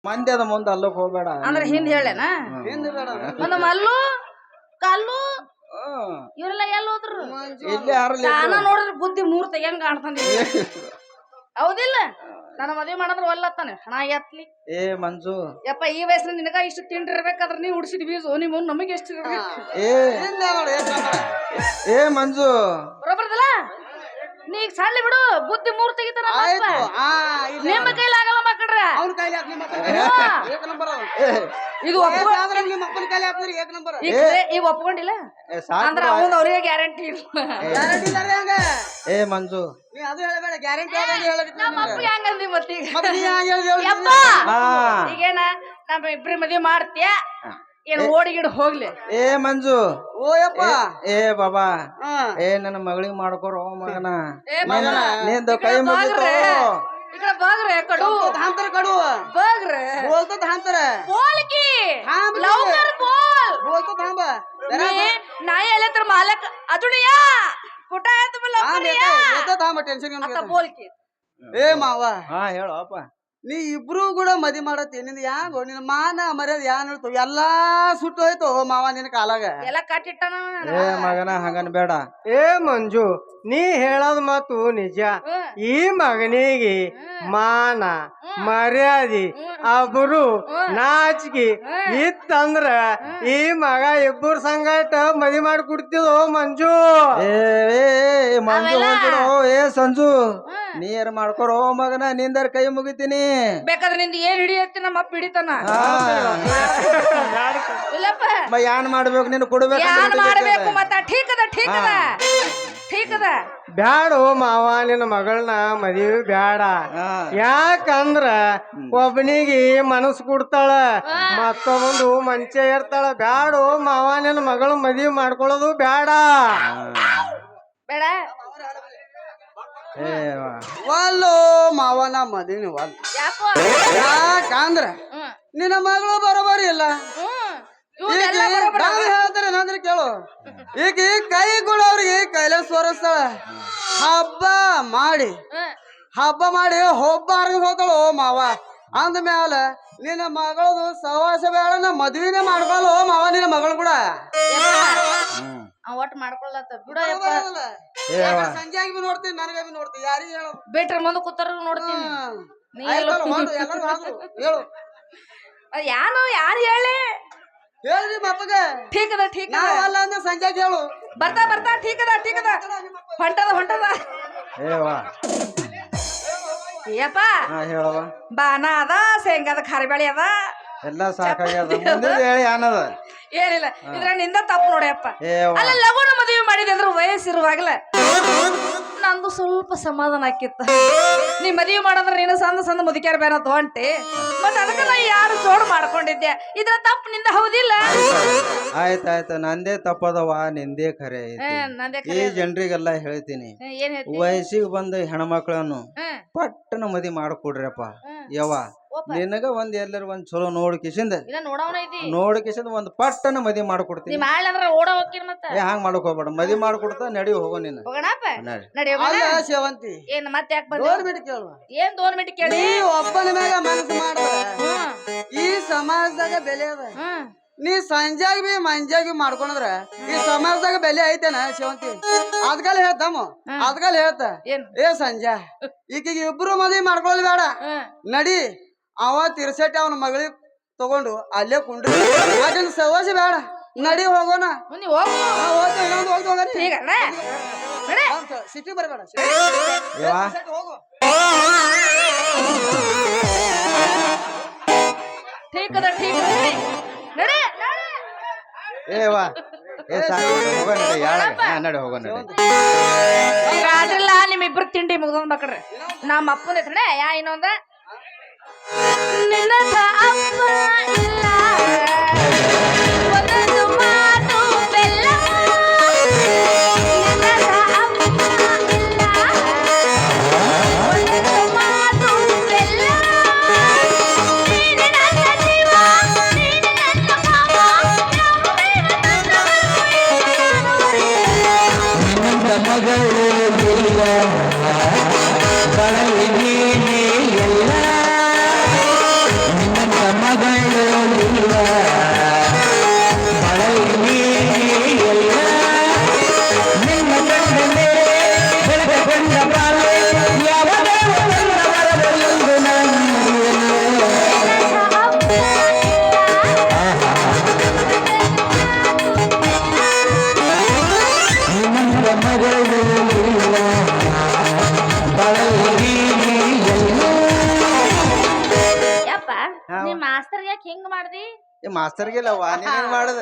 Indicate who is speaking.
Speaker 1: ಮಂದ್ಯದ ಮುಂದೆ ಅಲ್ಲಕ್ ಹೋಗ್ಬೇಡ
Speaker 2: ಅಂದ್ರೆ ಹಿಂದ್ ಹೇಳೇನ ಒಂದು ಮಲ್ಲು ಕಲ್ಲು ಇವರೆಲ್ಲ ಎಲ್ಲಿ ಹೋದ್ರು
Speaker 1: ಇಲ್ಲಿ ಯಾರಲ್ಲಿ
Speaker 2: ನಾನ ನೋಡಿದ್ರೆ ಬುದ್ಧಿ ಮೂರ್ತ ಹೆಂಗ್ ಕಾಣ್ತಾನೆ ಹೌದಿಲ್ಲ ನನ್ನ ಮದ್ವೆ ಮಾಡಿದ್ರೆ ಒಲ್ಲತ್ತಾನೆ ಹಣ ಎತ್ಲಿ
Speaker 1: ಏ ಮಂಜು
Speaker 2: ಯಪ್ಪ ಈ ವಯಸ್ಸಿನ ನಿನಗ ಇಷ್ಟು ತಿಂಡಿರ್ಬೇಕಾದ್ರೆ ನೀವು ಉಡ್ಸಿದ್ ಬೀಸು ನಿಮ್ಮ ನಮಗೆ ಎಷ್ಟು
Speaker 1: ಏ ಮಂಜು
Speaker 2: ಬರೋಬರ್ದಲ್ಲ ನೀ ಸಣ್ಣ ಬಿಡು ಬುದ್ಧಿ ಮೂರ್ ತೆಗಿತಾನ ನಿಮ್ಮ ಕೈಲಿ ಆಗಲ್ಲ ಮಕ್ಕಳ್ರ ಇದು ಈಗ ಒಪ್ಕೊಂಡಿಲ್ಲ ಅಂದ್ರ ಅವನ್ ಅವ್ರಿಗೆ ಗ್ಯಾರಂಟಿ ಇಲ್ಲ
Speaker 1: ಏ ಮಂಜು
Speaker 2: ನಮ್ಮ ಅಪ್ಪ ಹೆಂಗಂದಿ ಈಗೇನ ನಮ್ಮ ಇಬ್ರಿ ಮದ್ವಿ ಮಾಡ್ತೀಯ ಏನ್ ಓಡಿಗಿಡ್ ಹೋಗ್ಲಿ
Speaker 1: ಏ ಮಂಜು
Speaker 3: ಓಯಪ್ಪ
Speaker 1: ಏ ಬಾಬಾ ಏ ನನ್ನ ಮಗಳಿಗೆ ಮಾಡ್ಕೊರೋ ಮಗನ ನಿಂದು ಕೈ ಮುಗಿತು
Speaker 2: ಈ ಕಡೆ ಬಾಗ್ರೆ ಕಡು
Speaker 3: ಹಾಂತರ ಕಡು
Speaker 2: ಬಾಗ್ರೆ
Speaker 3: ಬೋಲ್ತದ ಹಾಂತರ
Speaker 2: बोल की लवकर बोल
Speaker 3: ಬೋಲ್ತದ ಹಾಂಬ
Speaker 2: नाही आले तर मालक अजुडिया कुठं आहे तुम्ही लवकर या
Speaker 3: येतದ ಹಾಂಬ ಟೆನ್ಷನ್
Speaker 2: आता बोल की
Speaker 3: ಏ ಮಾವ
Speaker 1: ಹಾ ಹೇಳು ಅಪ್ಪ
Speaker 3: ನೀ ಇಬ್ರು ಕೂಡ ಮದಿ ಮಾಡತ್ತಿ ನಿಂದ ಯಾಂಗೋ ನಿನ್ನ ಮಾನ ಮರ್ಯಾದ ಯಾನ್ ಹೇಳ್ತಾವ ಎಲ್ಲಾ ಸುಟ್ಟು ಹೋಯ್ತು ಮಾವ ನಿನ್ನ ಕಾಲಾಗ
Speaker 2: ಎಲ್ಲ ಕಟ್ಟಿಟ್ಟನ
Speaker 1: ಏ ಮಗನ ಹಂಗನ್ ಬೇಡ
Speaker 4: ಏ ಮಂಜು ನೀ ಹೇಳೋದ್ ಮಾತು ನಿಜ ಈ ಮಗನಿಗೆ ಮಾನ ಮರ್ಯಾದಿ ಅಬ್ರು ನಾಚಿಕೆ ಇತ್ತಂದ್ರ ಈ ಮಗ ಇಬ್ಬರು ಸಂಗಟ ಮದಿ ಮಾಡಿ ಕೊಡ್ತಿದೋ ಮಂಜು
Speaker 1: ಏ ಮಂಜು ಹೊಂಟಿಡು ಏ ಸಂಜು ನೀರ್ ಮಾಡ್ಕೊರೋ ಮಗನ ನಿಂದರ್ ಕೈ ಮುಗಿತೀನಿ
Speaker 2: ಬೇಕಾದ್ರೆ ನಿಂದ ಏನ್ ಹಿಡಿಯತ್ತಿ ನಮ್ಮ ಅಪ್ಪ ಹಿಡಿತಾನ ಇಲ್ಲಪ್ಪ
Speaker 1: ಯಾನ್ ಮಾಡ್ಬೇಕು ನೀನು ಕೊಡ್ಬೇಕು
Speaker 2: ಯಾನ್ ಮಾಡ್ಬೇಕು ಮತ್ತ ಠೀಕ್ ಅದ ಠೀಕ್ ಅದ ಠೀಕ್ ಅದ
Speaker 4: ಬ್ಯಾಡೋ ಮಾವ ನಿನ್ನ ಮಗಳನ್ನ ಮದುವೆ ಬ್ಯಾಡ ಯಾಕಂದ್ರ ಒಬ್ಬನಿಗೆ ಮನಸ್ಸು ಕೊಡ್ತಾಳ ಮತ್ತೊಂದು ಮಂಚ ಇರ್ತಾಳ ಬ್ಯಾಡೋ ಮಾವ ನಿನ್ನ ಮಗಳ ಮದುವೆ ಮಾಡ್ಕೊಳ್ಳೋದು ಬ್ಯಾಡ
Speaker 2: ಬೇಡ
Speaker 3: ಒಲ್ಲೋ ಮಾವನ ಮದಿನಿ ಒಲ್
Speaker 2: ಯಾಕೋ
Speaker 3: ಯಾಕಂದ್ರ ನಿನ್ನ ಮಗಳು ಬರೋಬರಿ ಇಲ್ಲ ಹೇಳ್ತಾರೆ ನಂದ್ರೆ ಕೇಳು ಈಗ ಕೈಗಳು ಅವ್ರಿಗೆ ಕೈಲಾಸ ತೋರಿಸ್ತಾಳ ಹಬ್ಬ ಮಾಡಿ ಹೊಬ್ಬ ಹರಿದು ಹೋಗ್ತಾಳು ಮಾವ ಅಂದ ಮ್ಯಾಲ ನಿನ್ನ ಮಗಳದು ಸಹವಾಸ ಬೇಡ ನಾ ಮದ್ವಿನೇ ಮಾಡ್ಕೊಳ್ಳೋ ಮಾವ ನಿನ್ನ ಮಗಳು ಕೂಡ
Speaker 2: ಒಟ್ಟು ಮಾಡ್ಕೊಳ್ಳತ್ತ ಬಿಡ
Speaker 3: ಸಂಜೆ ಬಿ ನೋಡ್ತೀನಿ ನನಗ ಬಿ ನೋಡ್ತೀನಿ ಯಾರಿಗೆ ಹೇಳು
Speaker 2: ಬೇಟ್ರ ಮುಂದೆ ಕೂತಾರ ನೋಡ್ತೀನಿ
Speaker 3: ಹೇಳು
Speaker 2: ಯಾನು ಯಾರು ಹೇಳಿ
Speaker 3: ಹೇಳ್ರಿ ಮಪ್ಪಗ
Speaker 2: ಠೀಕ್ ಅದ ಠೀಕ್ ಅದ
Speaker 3: ನಾವಲ್ಲ ಅಂದ್ರೆ ಸಂಜೆ ಹೇಳು
Speaker 2: ಬರ್ತಾ ಬರ್ತಾ ಠೀಕ್ ಅದ ಹೊಂಟದ ಏಪ್ಪ
Speaker 1: ಹೇಳವ
Speaker 2: ಬಾನ ಅದ ಶೇಂಗಾದ ಖಾರಿಬೇಳಿ ಅದ
Speaker 1: ಎಲ್ಲ ಸಾಕಾಗ್ಯದ ಮುಂದೆ ಹೇಳಿ ಏನದ
Speaker 2: ಏನಿಲ್ಲ ಇದ್ರ ನಿಂದ ತಪ್ಪು ನೋಡ್ಯಪ್ಪ ಅಲ್ಲ ಲಗುನ ಮದುವೆ ಮಾಡಿದೆ ಅಂದ್ರೆ ವಯಸ್ಸಿರುವಾಗಲ ನಂದು ಸ್ವಲ್ಪ ಸಮಾಧಾನ ಆಕಿತ್ತ ನೀ ಮದುವೆ ಮಾಡಂದ್ರೆ ನೀನು ಸಣ್ಣ ಮುದುಕ್ಯಾರ ಬೇರೆ ಹೊಂಟಿ ಮತ್ತ ಅದಕ್ಕೆ ನಾ ಯಾರು ಜೋಡ್ ಮಾಡ್ಕೊಂಡಿದ್ದೆ ಇದ್ರ ತಪ್ಪು ನಿಂದ ಹೌದಿಲ್ಲ
Speaker 1: ಆಯ್ತಾಯ್ತು ನಂದೇ ತಪ್ಪದವ ನಿಂದೇ ಖರೆ ಐತಿ ಈ ಜನರಿಗೆಲ್ಲ ಹೇಳ್ತೀನಿ ವಯಸ್ಸಿಗೆ ಬಂದ ಹೆಣ್ಮಕ್ಳನ್ನು ಪಟ್ಟನ ಮದಿ ಮಾಡ್ಕೊಡ್ರಪ್ಪ ಯವ್ವ ನಿನಗ ಒಂದ್ ಎಲ್ಲರ ಒಂದ್ ಚಲೋ ನೋಡ್ಕಿಸಿಂದ ಒಂದ್ ಪಟ್ಟನ ಮದಿ ಮಾಡ್ಕೊಡ್ತೀನಿ ಹಂಗ ಮಾಡಕ್ ಹೋಗ್ಬೇಡ ಮದಿ ಮಾಡ್ಕೊಡ್ತಾ ನಡಿ ಹೋಗೋ ನೀನು
Speaker 3: ಸೇವಂತಿ
Speaker 2: ಏನ್ ಮತ್ತೆ ಏನ್ ದೋರ್ಮಿಟ್ ಕೇಳಿ
Speaker 3: ಒಬ್ಬನ ಮ್ಯಾಗ ಮನಸ್ಸು ಮಾಡಿದ್ರ ಈ ಸಮಾಜದಾಗ ಬೆಲೆ ಅದ ನೀ ಸಂಜಾಗ ಬಿ ಮಂಜಾಗ ಬಿ ಮಾಡ್ಕೊಂಡ್ರ ಈ ಸಮಾಜದಾಗ ಬೆಲೆ ಐತೇನ ಸೇವಂತಿ ಅದ್ಕಲ್ ಹೇಳ್ತ ಏ ಸಂಜಾ ಈಕಿಗೆ ಇಬ್ರು ಮದ್ವಿ ಮಾಡ್ಕೊಳ್ಳಿ ಬೇಡ ನಡಿ ಅವ ತಿರ್ಸಟ್ಟಿ ಅವನ ಮಗಳಿಗೆ ತಗೊಂಡು ಅಲ್ಲೇ ಕುಂಡ್ರಿ ಅದನ್ನ ಸವಾಸಿ ಬೇಡ ನಡಿ ಹೋಗೋಣ ಸಿಟಿ ಬರಬೇಡ
Speaker 2: ನಿಮ್ಮಿಬ್ರು ತಿಂಡಿ ಮುಗ್ದೊಂದ್ ಮಕ್ಳ್ರಿ ನಮ್ಮ ಅಪ್ಪನ ಹೆಸರೇ ಯಾ ಇನ್ನೊಂದ ನಿನ್ನ ಅಪ್ಪ ಇಲ್ಲ ಒಂದೊಂದು ಮಾತು ಬೆಲ್ಲ ನಿನ್ನ ಅಪ್ಪ ಇಲ್ಲ ಒಂದೊಂದು ಮಾತು ಬೆಲ್ಲ ನೀನು ನನ್ನ ಜೀವ ನೀನು ನನ್ನ ಮಾವ
Speaker 5: ನಿನ್ನ ಮಗಳು ಇಲ್ಲ ಬಡವಿ ನೀನೇ ಎಲ್ಲ ಮಗಳು ಇಲ್ಲ ಬಳಲಿ ಎಲ್ಲ
Speaker 2: ಯಪ್ಪ ನೀ ಮಾಸ್ತರ್ ಯಾಕೆ ಹಿಂಗ್ ಮಾಡ್ದಿ
Speaker 1: ಮಾಸ್ತರ್ಗಿಲ್ಲವ್ವ ನೀನೇನ್ ಮಾಡದ